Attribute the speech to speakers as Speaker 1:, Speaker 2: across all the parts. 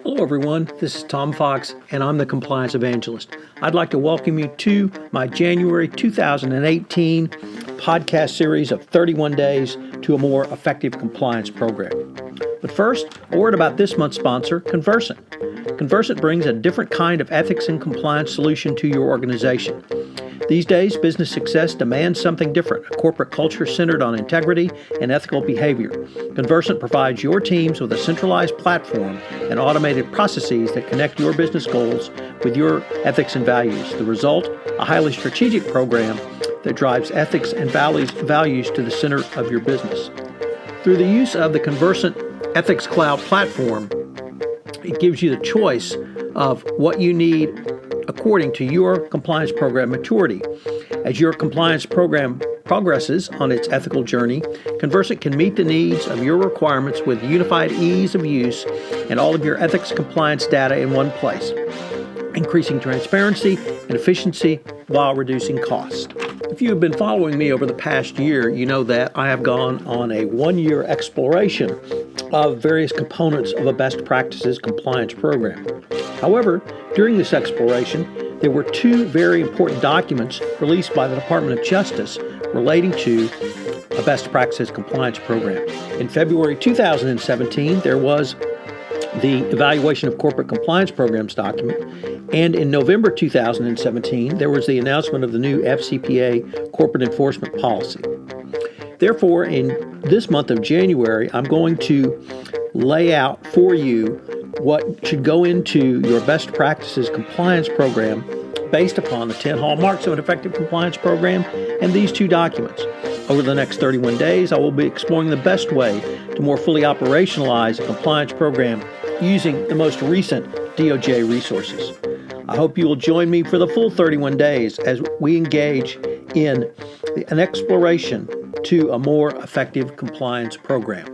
Speaker 1: Hello everyone, this is Tom Fox and I'm the Compliance Evangelist. I'd like to welcome you to my January 2018 podcast series of 31 Days to a More Effective Compliance Program. But first, a word about this month's sponsor, Conversant. Conversant brings a different kind of ethics and compliance solution to your organization. These days, business success demands something different, a corporate culture centered on integrity and ethical behavior. Conversant provides your teams with a centralized platform and automated processes that connect your business goals with your ethics and values. The result, a highly strategic program that drives ethics and values to the center of your business. Through the use of the Conversant Ethics Cloud platform, it gives you the choice of what you need according to your compliance program maturity. As your compliance program progresses on its ethical journey, Conversant can meet the needs of your requirements with unified ease of use and all of your ethics compliance data in one place, increasing transparency and efficiency while reducing cost. If you have been following me over the past year, you know that I have gone on a one-year exploration of various components of a best practices compliance program. However, during this exploration, there were two very important documents released by the Department of Justice relating to a best practices compliance program. In February 2017, there was the Evaluation of Corporate Compliance Programs document, and in November 2017, there was the announcement of the new FCPA Corporate Enforcement Policy. Therefore, in this month of January, I'm going to lay out for you what should go into your best practices compliance program based upon the 10 hallmarks of an effective compliance program and these two documents. Over the next 31 days, I will be exploring the best way to more fully operationalize a compliance program using the most recent DOJ resources. I hope you will join me for the full 31 days as we engage in an exploration to a more effective compliance program.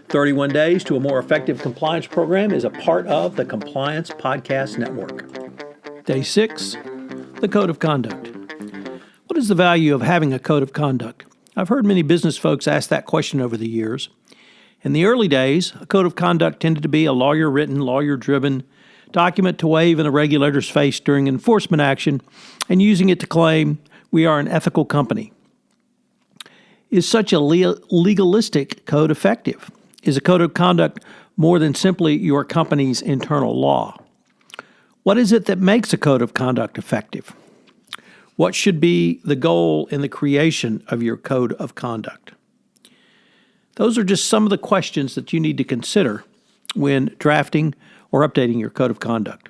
Speaker 1: 31 Days to a More Effective Compliance Program is a part of the Compliance Podcast Network. Day 6, the Code of Conduct. What is the value of having a code of conduct? I've heard many business folks ask that question over the years. In the early days, a code of conduct tended to be a lawyer-written, lawyer-driven document to wave in a regulator's face during enforcement action and using it to claim we are an ethical company. Is such a legalistic code effective? Is a code of conduct more than simply your company's internal law? What is it that makes a code of conduct effective? What should be the goal in the creation of your code of conduct? Those are just some of the questions that you need to consider when drafting or updating your code of conduct.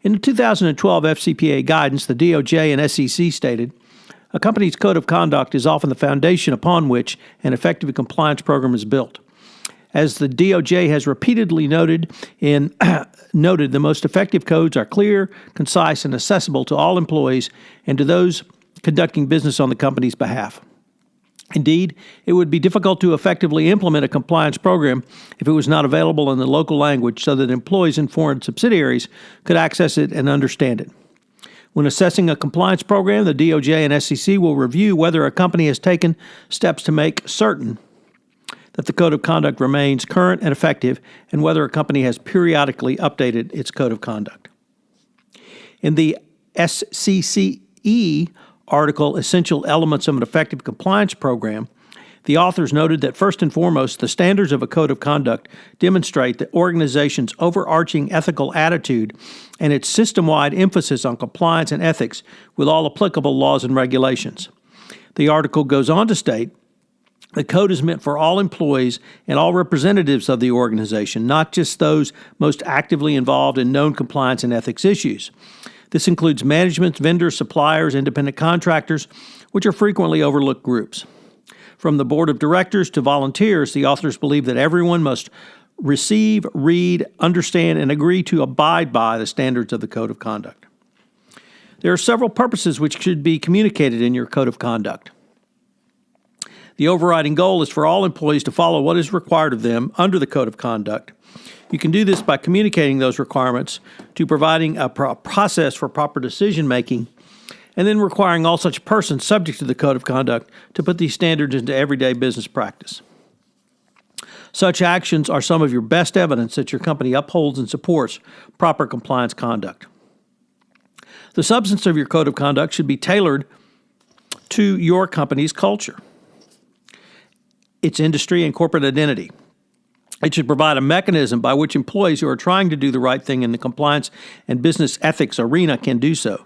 Speaker 1: In the 2012 FCPA guidance, the DOJ and SEC stated, a company's code of conduct is often the foundation upon which an effective compliance program is built. As the DOJ has repeatedly noted, the most effective codes are clear, concise, and accessible to all employees and to those conducting business on the company's behalf. Indeed, it would be difficult to effectively implement a compliance program if it was not available in the local language so that employees in foreign subsidiaries could access it and understand it. When assessing a compliance program, the DOJ and SEC will review whether a company has taken steps to make certain that the code of conduct remains current and effective, and whether a company has periodically updated its code of conduct. In the SCCE article, Essential Elements of an Effective Compliance Program, the authors noted that first and foremost, the standards of a code of conduct demonstrate the organization's overarching ethical attitude and its system-wide emphasis on compliance and ethics with all applicable laws and regulations. The article goes on to state, the code is meant for all employees and all representatives of the organization, not just those most actively involved in known compliance and ethics issues. This includes management, vendors, suppliers, independent contractors, which are frequently overlooked groups. From the board of directors to volunteers, the authors believe that everyone must receive, read, understand, and agree to abide by the standards of the code of conduct. There are several purposes which should be communicated in your code of conduct. The overriding goal is for all employees to follow what is required of them under the code of conduct. You can do this by communicating those requirements to providing a process for proper decision-making and then requiring all such persons subject to the code of conduct to put these standards into everyday business practice. Such actions are some of your best evidence that your company upholds and supports proper compliance conduct. The substance of your code of conduct should be tailored to your company's culture, its industry, and corporate identity. It should provide a mechanism by which employees who are trying to do the right thing in the compliance and business ethics arena can do so.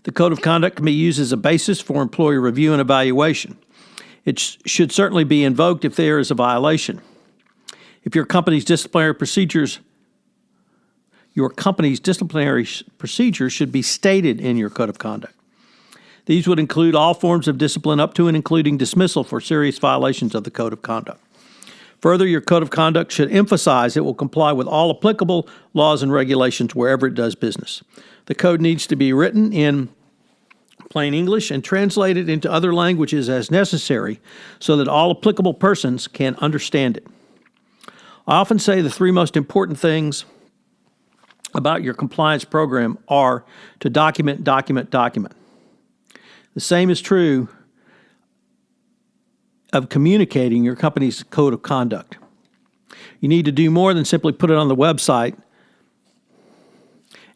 Speaker 1: The code of conduct can be used as a basis for employee review and evaluation. It should certainly be invoked if there is a violation. If your company's disciplinary procedures should be stated in your code of conduct. These would include all forms of discipline up to and including dismissal for serious violations of the code of conduct. Further, your code of conduct should emphasize it will comply with all applicable laws and regulations wherever it does business. The code needs to be written in plain English and translated into other languages as necessary so that all applicable persons can understand it. I often say the three most important things about your compliance program are to document, document, document. The same is true of communicating your company's code of conduct. You need to do more than simply put it on the website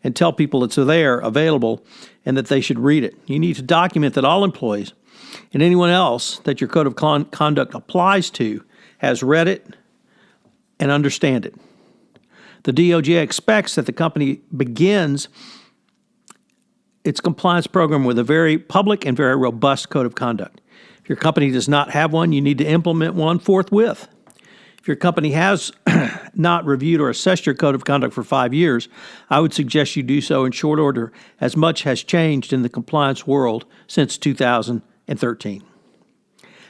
Speaker 1: and tell people it's there, available, and that they should read it. You need to document that all employees and anyone else that your code of conduct applies to has read it and understand it. The DOJ expects that the company begins its compliance program with a very public and very robust code of conduct. If your company does not have one, you need to implement one forthwith. If your company has not reviewed or assessed your code of conduct for 5 years, I would suggest you do so in short order, as much has changed in the compliance world since 2013.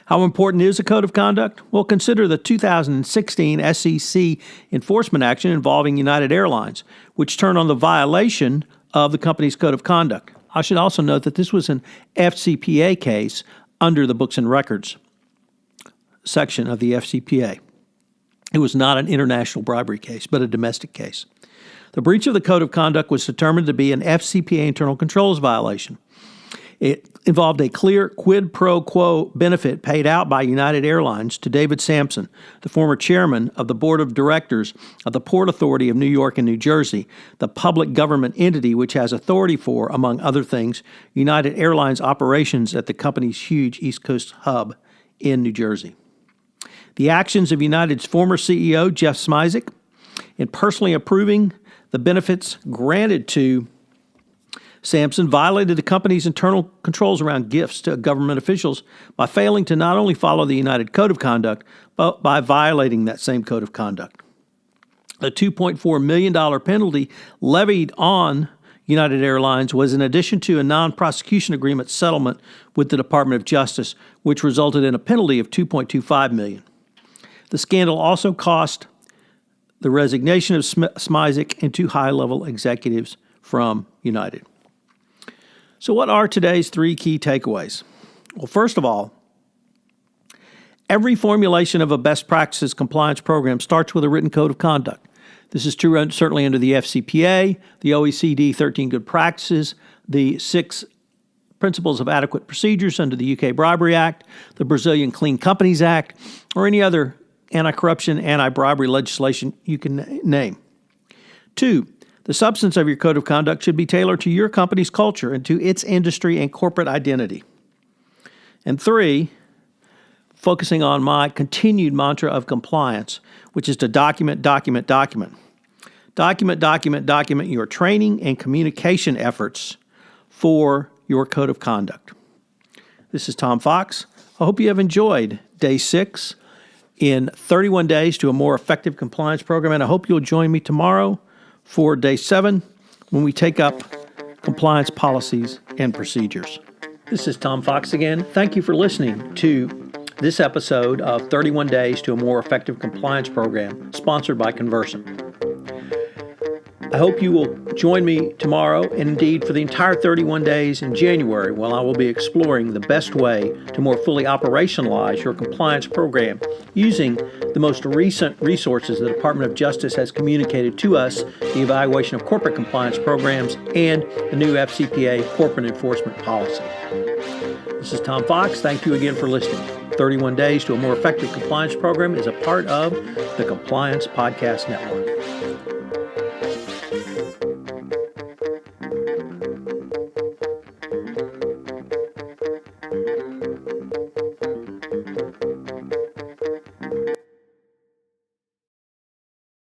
Speaker 1: How important is a code of conduct? Well, consider the 2016 SEC enforcement action involving United Airlines, which turned on the violation of the company's code of conduct. I should also note that this was an FCPA case under the Books and Records section of the FCPA. It was not an international bribery case, but a domestic case. The breach of the code of conduct was determined to be an FCPA internal controls violation. It involved a clear quid pro quo benefit paid out by United Airlines to David Sampson, the former chairman of the board of directors of the Port Authority of New York and New Jersey, the public government entity which has authority for, among other things, United Airlines operations at the company's huge East Coast hub in New Jersey. The actions of United's former CEO, Jeff Smisek, in personally approving the benefits granted to Sampson violated the company's internal controls around gifts to government officials by failing to not only follow the United Code of Conduct, but by violating that same Code of Conduct. The $2.4 million penalty levied on United Airlines was in addition to a non-prosecution agreement settlement with the Department of Justice, which resulted in a penalty of $2.25 million. The scandal also cost the resignation of Smisek and two high-level executives from United. So what are today's three key takeaways? Well, first of all, every formulation of a best practices compliance program starts with a written code of conduct. This is true certainly under the FCPA, the OECD 13 Good Practices, the 6 Principles of Adequate Procedures under the UK Bribery Act, the Brazilian Clean Companies Act, or any other anti-corruption, anti-bribery legislation you can name. 2, the substance of your code of conduct should be tailored to your company's culture and to its industry and corporate identity. And 3, focusing on my continued mantra of compliance, which is to document, document, document. Document, document, document your training and communication efforts for your code of conduct. This is Tom Fox. I hope you have enjoyed Day 6 in 31 Days to a More Effective Compliance Program, and I hope you'll join me tomorrow for Day 7 when we take up compliance policies and procedures. This is Tom Fox again. Thank you for listening to this episode of 31 Days to a More Effective Compliance Program, sponsored by Conversant. I hope you will join me tomorrow and indeed for the entire 31 days in January, while I will be exploring the best way to more fully operationalize your compliance program using the most recent resources the Department of Justice has communicated to us, the evaluation of corporate compliance programs, and the new FCPA corporate enforcement policy. This is Tom Fox. Thank you again for listening. 31 Days to a More Effective Compliance program is a part of the Compliance Podcast Network.